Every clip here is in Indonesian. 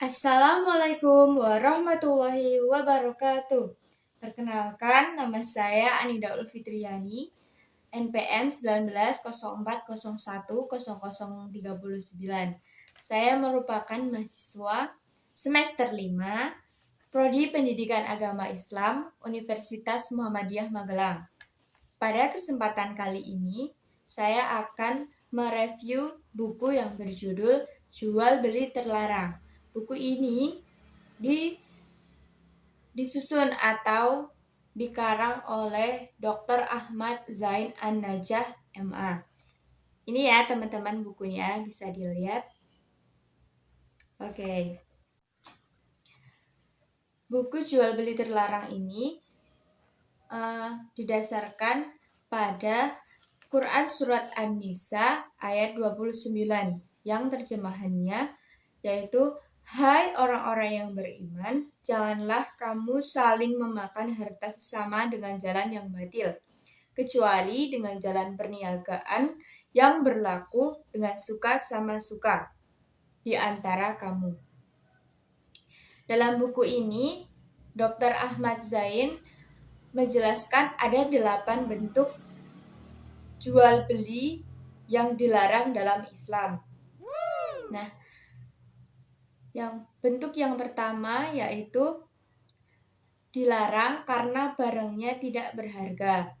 Assalamualaikum warahmatullahi wabarakatuh. Perkenalkan, nama saya Anida Ulfitriani, NPM 1904010039. Saya merupakan mahasiswa semester 5, Prodi Pendidikan Agama Islam, Universitas Muhammadiyah Magelang. Pada kesempatan kali ini, saya akan mereview buku yang berjudul Jual Beli Terlarang. Buku ini disusun atau dikarang oleh Dr. Ahmad Zain An-Najah, MA. Ini ya teman-teman bukunya, bisa dilihat. Oke. Buku Jual Beli Terlarang ini didasarkan pada Quran Surat An-Nisa ayat 29 yang terjemahannya yaitu, "Hai orang-orang yang beriman, janganlah kamu saling memakan harta sesama dengan jalan yang batil, kecuali dengan jalan perniagaan yang berlaku dengan suka sama suka di antara kamu." Dalam buku ini, Dr. Ahmad Zain menjelaskan ada 8 bentuk jual beli yang dilarang dalam Islam. Nah, bentuk yang pertama yaitu dilarang karena barangnya tidak berharga.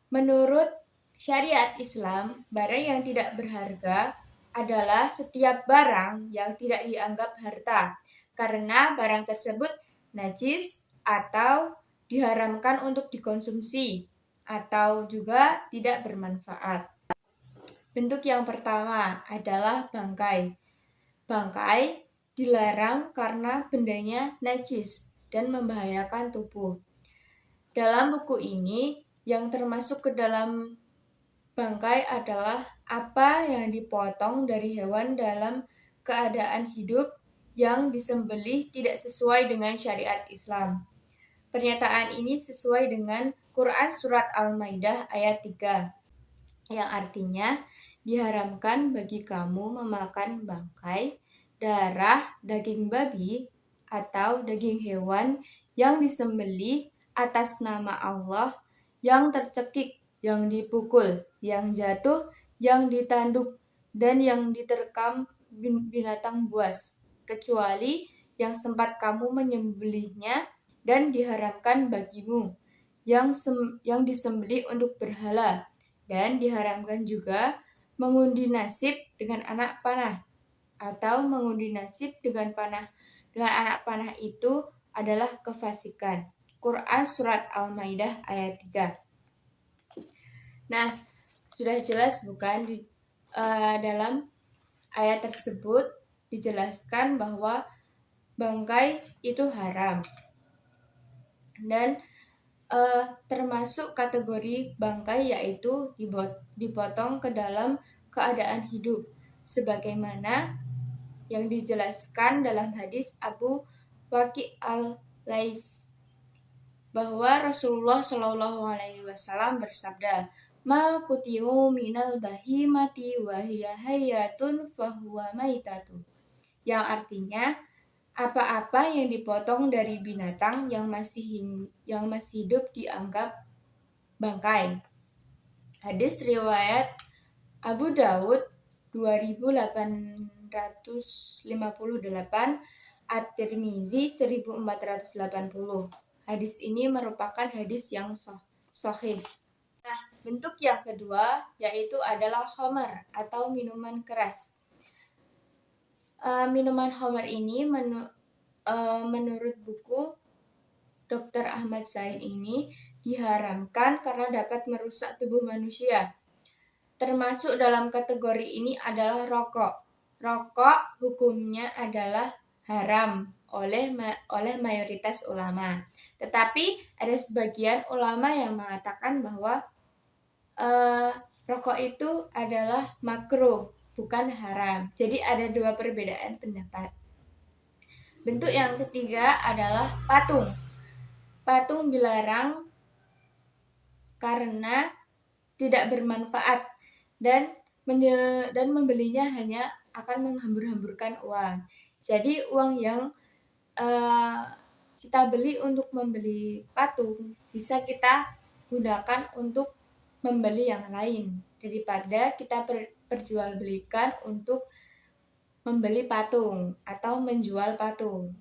Menurut syariat Islam, barang yang tidak berharga adalah setiap barang yang tidak dianggap harta karena barang tersebut najis atau diharamkan untuk dikonsumsi atau juga tidak bermanfaat. Bentuk yang pertama adalah bangkai. Bangkai dilarang karena bendanya najis dan membahayakan tubuh. Dalam buku ini, yang termasuk ke dalam bangkai adalah apa yang dipotong dari hewan dalam keadaan hidup yang disembelih tidak sesuai dengan syariat Islam. Pernyataan ini sesuai dengan Quran Surat Al-Maidah ayat 3, yang artinya, diharamkan bagi kamu memakan bangkai, darah, daging babi, atau daging hewan yang disembelih atas nama Allah, yang tercekik, yang dipukul, yang jatuh, yang ditanduk, dan yang diterkam binatang buas, kecuali yang sempat kamu menyembelihnya dan diharamkan bagimu, yang disembelih untuk berhala, dan diharamkan juga mengundi nasib dengan anak panah, atau mengundi nasib dengan anak panah itu adalah kefasikan. Quran Surat Al-Maidah ayat 3. Nah, sudah jelas bukan dalam ayat tersebut dijelaskan bahwa bangkai itu haram. Dan termasuk kategori bangkai yaitu dipotong ke dalam keadaan hidup, sebagaimana yang dijelaskan dalam hadis Abu Waqi al-Lais bahwa Rasulullah Shallallahu Alaihi Wasallam bersabda, "Ma kutimu minal bahimati wa hiya hayyatun fahuwa maitatun," yang artinya apa-apa yang dipotong dari binatang yang masih hidup dianggap bangkai. Hadis riwayat Abu Dawud 2858, At-Tirmizi 1480. Hadis ini merupakan hadis yang sahih. Nah, bentuk yang kedua yaitu adalah khamar atau minuman keras. Minuman khamar ini menurut buku Dr. Ahmad Zain ini diharamkan karena dapat merusak tubuh manusia. Termasuk dalam kategori ini adalah rokok. Rokok hukumnya adalah haram oleh mayoritas ulama. Tetapi ada sebagian ulama yang mengatakan bahwa rokok itu adalah makruh, bukan haram. Jadi ada 2 perbedaan pendapat. Bentuk yang ketiga adalah patung. Patung dilarang karena tidak bermanfaat dan membelinya hanya akan menghambur-hamburkan uang. Jadi uang yang kita beli untuk membeli patung bisa kita gunakan untuk membeli yang lain daripada kita perjualbelikan untuk membeli patung atau menjual patung.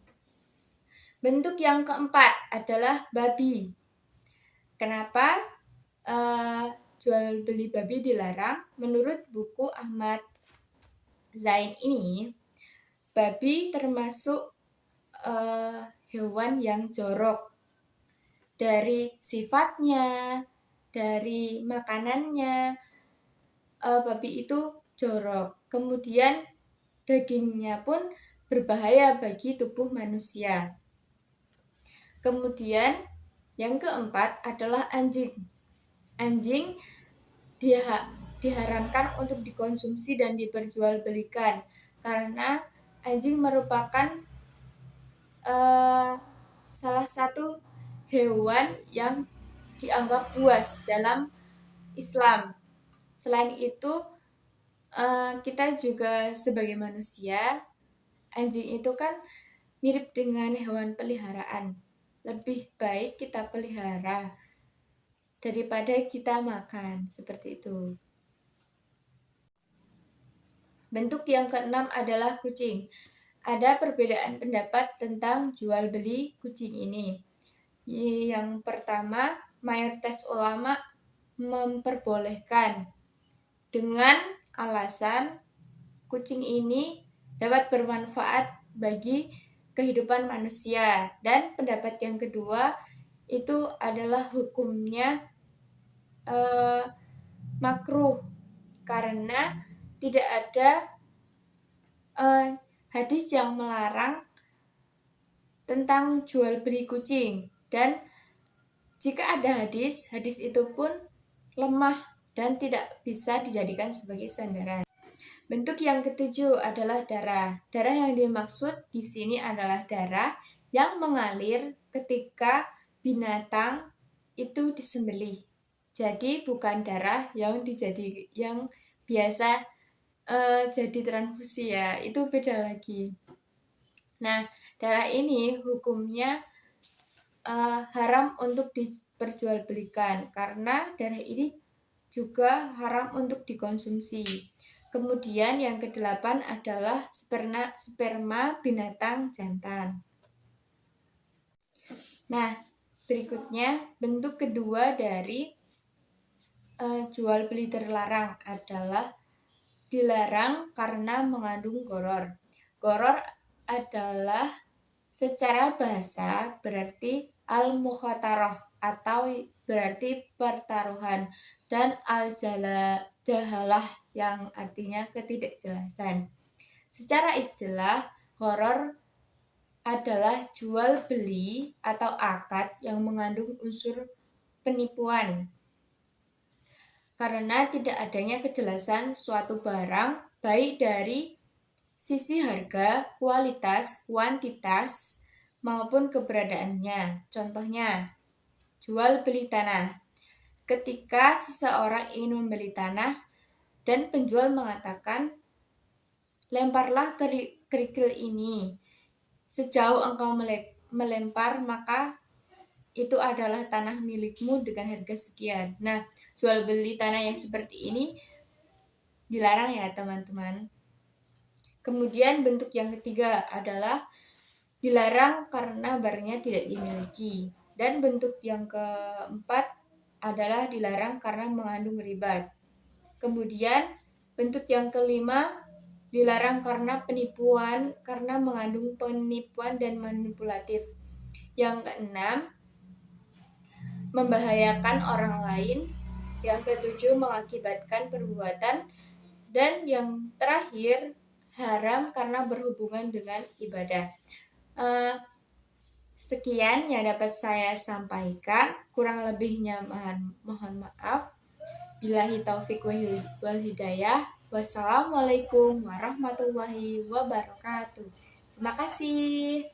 Bentuk yang keempat adalah babi. Kenapa jual beli babi dilarang? Menurut buku Ahmad Zain ini, babi termasuk hewan yang jorok dari sifatnya, dari makanannya. Babi itu jorok. Kemudian dagingnya pun berbahaya bagi tubuh manusia. Kemudian yang keempat adalah anjing. Anjing diharamkan untuk dikonsumsi dan diperjualbelikan karena anjing merupakan salah satu hewan yang dianggap buas dalam Islam. Selain itu, kita juga sebagai manusia, anjing itu kan mirip dengan hewan peliharaan. Lebih baik kita pelihara daripada kita makan, seperti itu. Bentuk yang keenam adalah kucing. Ada perbedaan pendapat tentang jual beli kucing ini. Yang pertama, mayoritas ulama memperbolehkan dengan alasan kucing ini dapat bermanfaat bagi kehidupan manusia. Dan pendapat yang kedua itu adalah hukumnya makruh karena tidak ada hadis yang melarang tentang jual beli kucing. Dan jika ada hadis itu pun lemah dan tidak bisa dijadikan sebagai sandaran. Bentuk yang ketujuh adalah darah. Darah yang dimaksud di sini adalah darah yang mengalir ketika binatang itu disembelih. Jadi bukan darah yang biasa jadi transfusi ya, itu beda lagi. Nah, darah ini hukumnya haram untuk diperjualbelikan karena darah ini juga haram untuk dikonsumsi. Kemudian yang kedelapan adalah sperma binatang jantan. Nah, berikutnya bentuk kedua dari jual beli terlarang adalah dilarang karena mengandung goror. Goror adalah secara bahasa berarti al-mukhatarah atau berarti pertaruhan, dan al-jahalah yang artinya ketidakjelasan. Secara istilah, gharar adalah jual beli atau akad yang mengandung unsur penipuan karena tidak adanya kejelasan suatu barang baik dari sisi harga, kualitas, kuantitas, maupun keberadaannya. Contohnya, jual beli tanah. Ketika seseorang ingin membeli tanah dan penjual mengatakan, lemparlah kerikil ini. Sejauh engkau melempar, maka itu adalah tanah milikmu dengan harga sekian. Nah, jual beli tanah yang seperti ini dilarang ya teman-teman. Kemudian bentuk yang ketiga adalah dilarang karena barangnya tidak dimiliki. Dan bentuk yang keempat adalah dilarang karena mengandung riba. Kemudian bentuk yang kelima dilarang karena penipuan, karena mengandung penipuan dan manipulatif. Yang keenam, membahayakan orang lain. Yang ketujuh, mengakibatkan perbuatan. Dan yang terakhir, haram karena berhubungan dengan ibadah. Sekian yang dapat saya sampaikan, kurang lebihnya mohon maaf. Billahi taufik wal hidayah. Wassalamualaikum warahmatullahi wabarakatuh. Terima kasih.